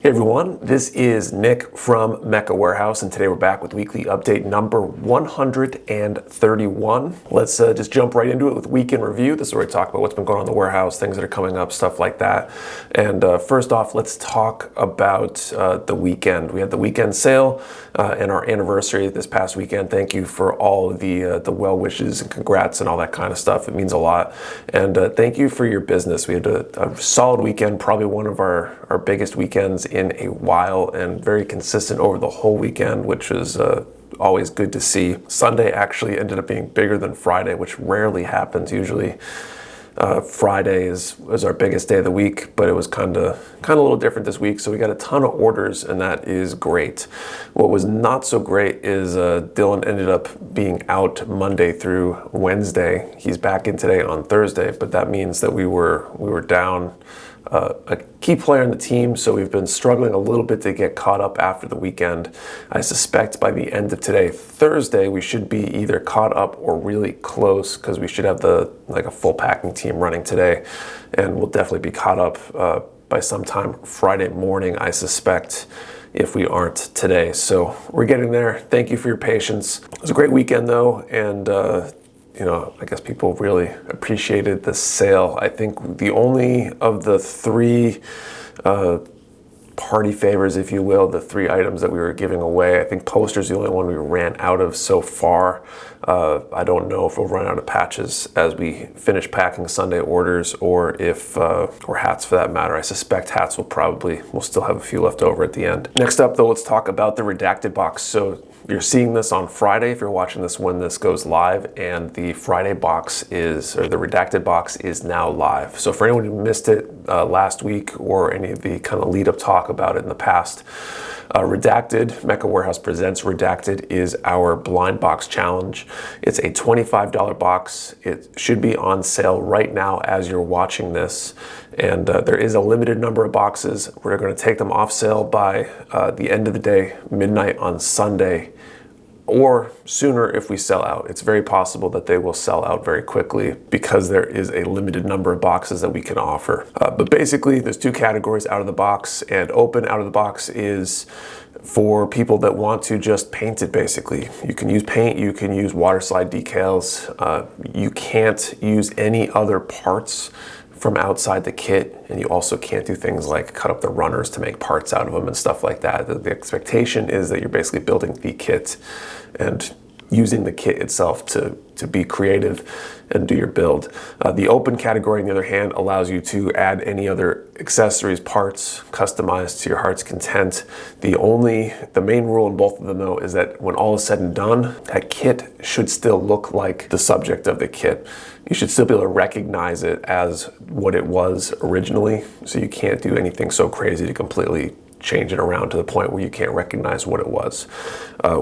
Hey everyone, this is Nick from Mecca Warehouse, and today we're back with weekly update number 131. Let's just jump right into it with weekend review. This is where we talk about what's been going on in the warehouse, things that are coming up, stuff like that. And first off, let's talk about the weekend. We had the weekend sale and our anniversary this past weekend. Thank you for all of the well wishes and congrats and all that kind of stuff. It means a lot. And thank you for your business. We had a solid weekend, probably one of our biggest weekends in a while, and very consistent over the whole weekend, which is always good to see. Sunday actually ended up being bigger than Friday, which rarely happens. Usually Friday is our biggest day of the week, but it was kind of a little different this week. So we got a ton of orders, and that is great. What was not so great is Dylan ended up being out Monday through Wednesday. He's back in today on Thursday, but that means that we were down a key player in the team, so we've been struggling a little bit to get caught up after the weekend. I suspect by the end of today, Thursday, we should be either caught up or really close, because we should have a full packing team running today, and we'll definitely be caught up by sometime Friday morning, I suspect, if we aren't today. So we're getting there. Thank you for your patience. It was a great weekend though, and I guess people really appreciated the sale. I think the only of the three party favors, if you will, the three items that we were giving away, I think poster's the only one we ran out of so far. I don't know if we'll run out of patches as we finish packing Sunday orders, or if or hats for that matter. I suspect hats we'll still have a few left over at the end. Next up though, let's talk about the Redacted box. So you're seeing this on Friday if you're watching this when this goes live, and the Friday box the Redacted box is now live. So for anyone who missed it last week, or any of the kind of lead up talk about it in the past, Redacted, Mecca Warehouse presents Redacted, is our blind box challenge. It's a $25 box. It should be on sale right now as you're watching this. And there is a limited number of boxes. We're going to take them off sale by the end of the day, midnight on Sunday, or sooner if we sell out. It's very possible that they will sell out very quickly because there is a limited number of boxes that we can offer. But basically, there's two categories out of the box, and open out of the box is for people that want to just paint it, basically. You can use paint, you can use water slide decals. You can't use any other parts from outside the kit, and you also can't do things like cut up the runners to make parts out of them and stuff like that. The expectation is that you're basically building the kit and using the kit itself to be creative and do your build. The open category, on the other hand, allows you to add any other accessories, parts, customized to your heart's content. The main rule in both of them though is that when all is said and done, that kit should still look like the subject of the kit. You should still be able to recognize it as what it was originally, so you can't do anything so crazy to completely change it around to the point where you can't recognize what it was.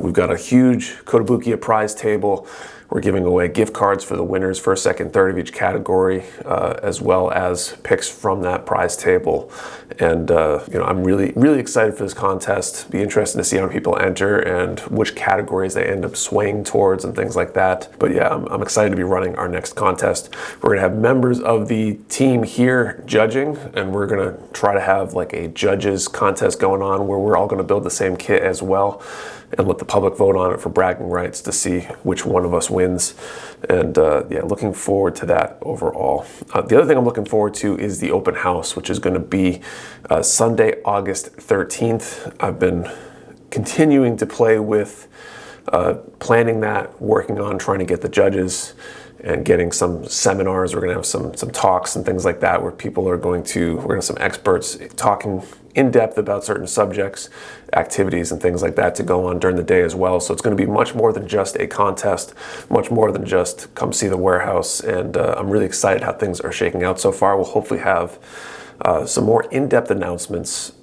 We've got a huge Kotobukiya prize table. We're giving away gift cards for the winners, first, second, third of each category, as well as picks from that prize table. And I'm really, really excited for this contest. Be interested to see how many people enter and which categories they end up swaying towards and things like that. But yeah, I'm excited to be running our next contest. We're gonna have members of the team here judging, and we're gonna try to have like a judges contest going on where we're all gonna build the same kit as well, and let the public vote on it for bragging rights to see which one of us wins. And yeah, looking forward to that overall. The other thing I'm looking forward to is the open house, which is going to be Sunday, August 13th. I've been continuing to play with planning that, working on trying to get the judges and getting some seminars. We're going to have some talks and things like that where we're going to have some experts talking in depth about certain subjects, activities and things like that to go on during the day as well. So it's going to be much more than just a contest, much more than just come see the warehouse. And I'm really excited how things are shaking out so far. We'll hopefully have some more in-depth announcements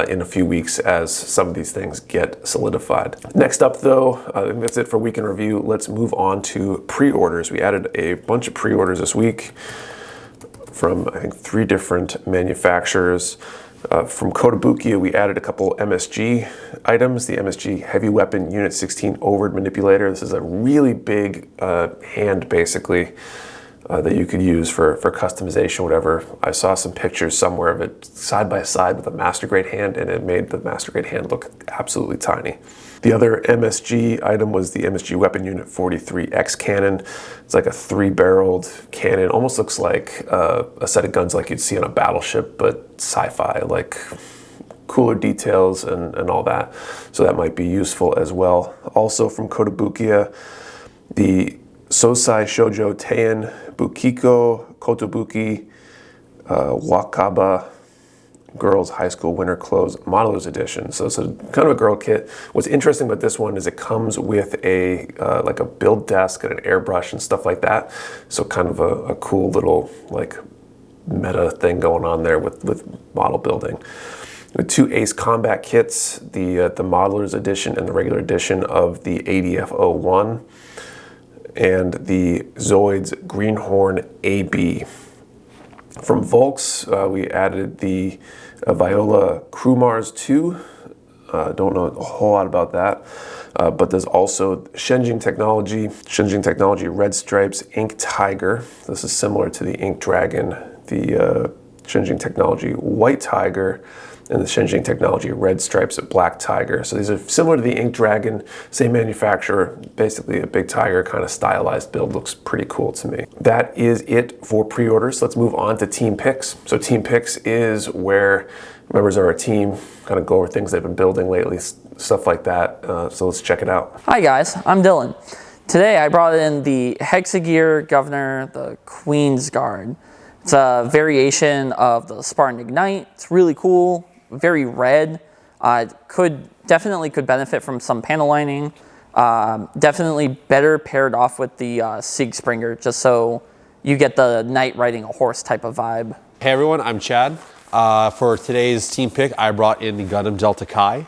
in a few weeks as some of these things get solidified. Next up though, I think that's it for weekend review. Let's move on to pre-orders. We added a bunch of pre-orders this week from I think 3 different manufacturers. From Kotobukiya, we added a couple MSG items. The MSG Heavy Weapon Unit 16 Overed Manipulator. This is a really big hand, basically. that you could use for customization, whatever. I saw some pictures somewhere of it side by side with a master grade hand, and it made the master grade hand look absolutely tiny. The other MSG item was the MSG Weapon Unit 43X cannon. It's like a 3-barreled cannon. Almost looks like a set of guns like you'd see on a battleship, but sci-fi, like cooler details and all that. So that might be useful as well. Also from Kotobukiya, the Sosai Shoujo Teien Bukiko Kotobuki Wakaba Girls High School Winter Clothes Modelers Edition. So it's a kind of a girl kit. What's interesting about this one is it comes with a like a build desk and an airbrush and stuff like that. So kind of a cool little like meta thing going on there with model building. With 2 Ace Combat kits, the Modelers Edition and the regular edition of the ADF-01, and the Zoids Greenhorn AB. From Volks, we added the Viola Crewmars 2. Don't know a whole lot about that, but there's also Shenjing Technology Red Stripes Ink Tiger. This is similar to the Ink Dragon, the Shenjing Technology White Tiger, and the Shenjing Technology Red Stripes Black Tiger. So these are similar to the Ink Dragon, same manufacturer, basically a big tiger kind of stylized build. Looks pretty cool to me. That is it for pre-orders. Let's move on to team picks. So team picks is where members of our team kind of go over things they've been building lately, stuff like that. So let's check it out. Hi guys, I'm Dylan. Today I brought in the Hexagear Governor, the Queen's Guard. It's a variation of the Spartan Ignite. It's really cool, very red. Definitely could benefit from some panel lining. Definitely better paired off with the Sig Springer, just so you get the knight riding a horse type of vibe. Hey everyone, I'm Chad. For today's team pick, I brought in the Gundam Delta Kai.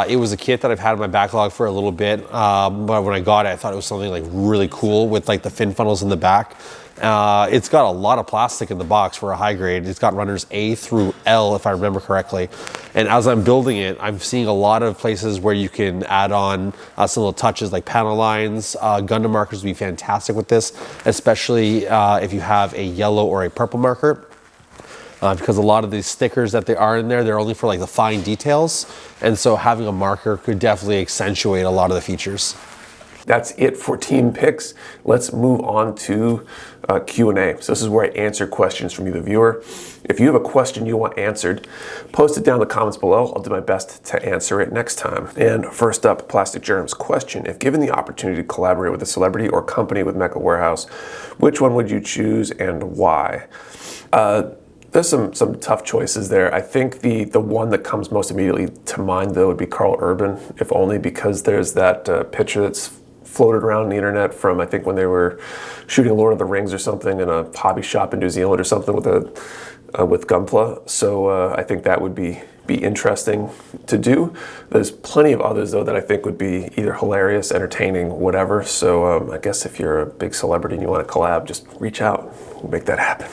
It was a kit that I've had in my backlog for a little bit, but when I got it, I thought it was something like really cool with like the fin funnels in the back. It's got a lot of plastic in the box for a high grade. It's got runners A through L, if I remember correctly. And as I'm building it, I'm seeing a lot of places where you can add on some little touches like panel lines. Gundam markers would be fantastic with this, especially if you have a yellow or a purple marker. Because a lot of these stickers that they are in there, they're only for like the fine details. And so having a marker could definitely accentuate a lot of the features. That's it for team picks. Let's move on to Q&A. So this is where I answer questions from you, the viewer. If you have a question you want answered, post it down in the comments below. I'll do my best to answer it next time. And first up, Plastic Germs question. If given the opportunity to collaborate with a celebrity or company with Mecha Warehouse, which one would you choose and why? There's some tough choices there. I think the one that comes most immediately to mind, though, would be Carl Urban, if only because there's that picture that's floated around the internet from, I think, when they were shooting Lord of the Rings or something in a hobby shop in New Zealand or something with gunpla. So I think that would be interesting to do. There's plenty of others, though, that I think would be either hilarious, entertaining, whatever. So I guess if you're a big celebrity and you want to collab, just reach out. We'll make that happen.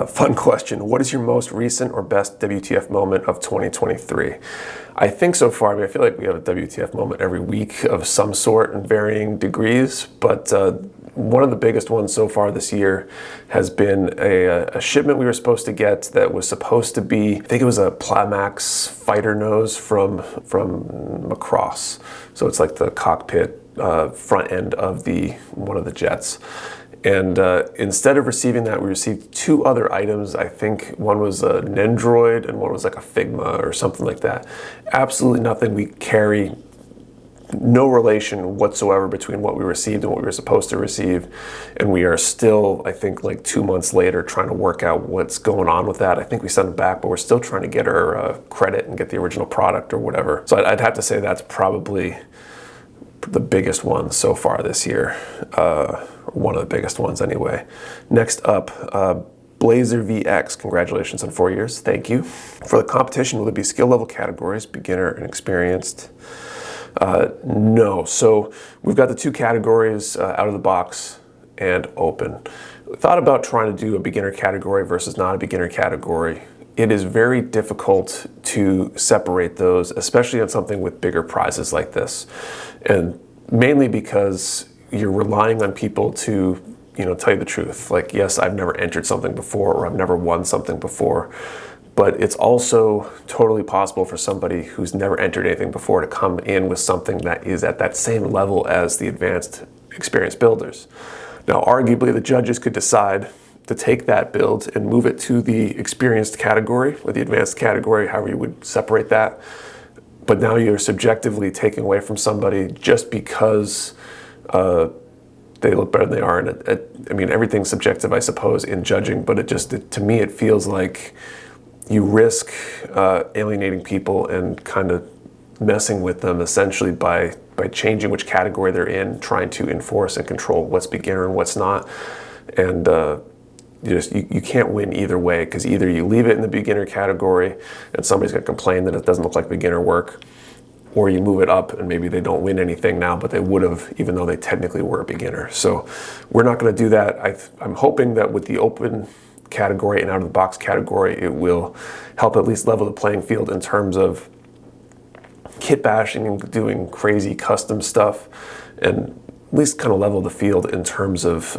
Fun question. What is your most recent or best WTF moment of 2023? I think so far, I feel like we have a WTF moment every week of some sort in varying degrees, but one of the biggest ones so far this year has been a shipment we were supposed to get that was supposed to be, I think it was a Plamax fighter nose from Macross. So it's like the cockpit front end of one of the jets. And instead of receiving that, we received 2 other items. I think one was a Nendroid and one was like a Figma or something like that. Absolutely nothing we carry, no relation whatsoever between what we received and what we were supposed to receive. And we are still, I think, like 2 months later trying to work out what's going on with that. I think we sent it back, but we're still trying to get our credit and get the original product or whatever. So I'd have to say that's probably the biggest one so far this year. One of the biggest ones anyway. Next up, Blazer VX, congratulations on 4 years, thank you. For the competition, will it be skill level categories, beginner and experienced? No, so we've got the 2 categories out of the box and open. We thought about trying to do a beginner category versus not a beginner category. It is very difficult to separate those, especially on something with bigger prizes like this. And mainly because you're relying on people to tell you the truth. Like, yes, I've never entered something before, or I've never won something before, but it's also totally possible for somebody who's never entered anything before to come in with something that is at that same level as the advanced experienced builders. Now, arguably, the judges could decide to take that build and move it to the experienced category or the advanced category, however you would separate that. But now you're subjectively taking away from somebody just because they look better than they are. And I mean, everything's subjective, I suppose, in judging, but to me, it feels like you risk alienating people and kind of messing with them essentially by changing which category they're in, trying to enforce and control what's beginner and what's not. And you can't win either way, because either you leave it in the beginner category and somebody's going to complain that it doesn't look like beginner work, or you move it up and maybe they don't win anything now, but they would have even though they technically were a beginner. So we're not going to do that. I'm hoping that with the open category and out of the box category, it will help at least level the playing field in terms of kit bashing and doing crazy custom stuff, and at least kind of level the field in terms of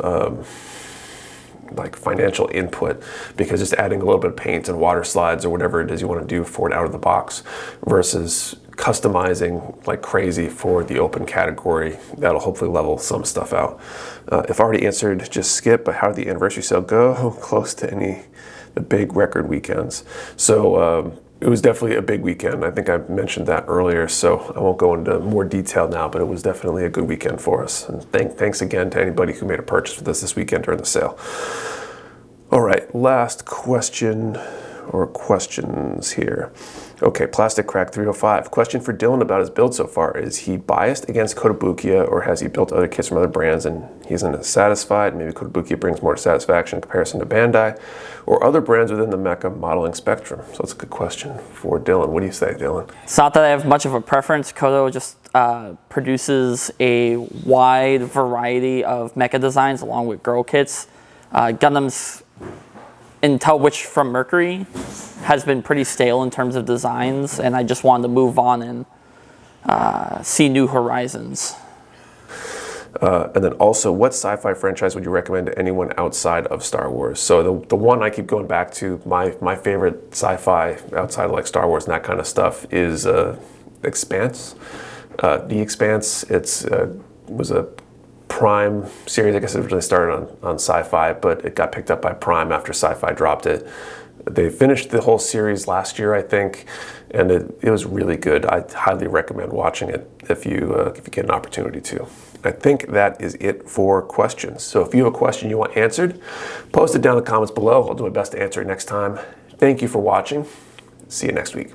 like financial input, because just adding a little bit of paint and water slides or whatever it is you want to do for it out of the box versus customizing like crazy for the open category, that'll hopefully level some stuff out. If already answered, just skip. But how did the anniversary sale go? Close to the big record weekends. So it was definitely a big weekend. I think I mentioned that earlier, so I won't go into more detail now, but it was definitely a good weekend for us. And thanks again to anybody who made a purchase with us this weekend during the sale. All right, last question or questions here. Okay, Plastic Crack 305. Question for Dylan about his build so far. Is he biased against Kotobukiya, or has he built other kits from other brands and he isn't satisfied? Maybe Kotobukiya brings more satisfaction in comparison to Bandai or other brands within the mecha modeling spectrum. So that's a good question for Dylan. What do you say, Dylan? It's not that I have much of a preference. Koto just produces a wide variety of mecha designs along with girl kits. Gundam's Until Witch from Mercury has been pretty stale in terms of designs, and I just wanted to move on and see new horizons. And then also, what sci-fi franchise would you recommend to anyone outside of Star Wars? So the one I keep going back to, my favorite sci-fi outside of like Star Wars and that kind of stuff is Expanse. The Expanse, was a Prime series. I guess it originally started on Sci-Fi, but it got picked up by Prime after Sci-Fi dropped it. They finished the whole series last year, I think, and it was really good. I highly recommend watching it if you get an opportunity to. I think that is it for questions. So if you have a question you want answered, post it down in the comments below. I'll do my best to answer it next time. Thank you for watching. See you next week.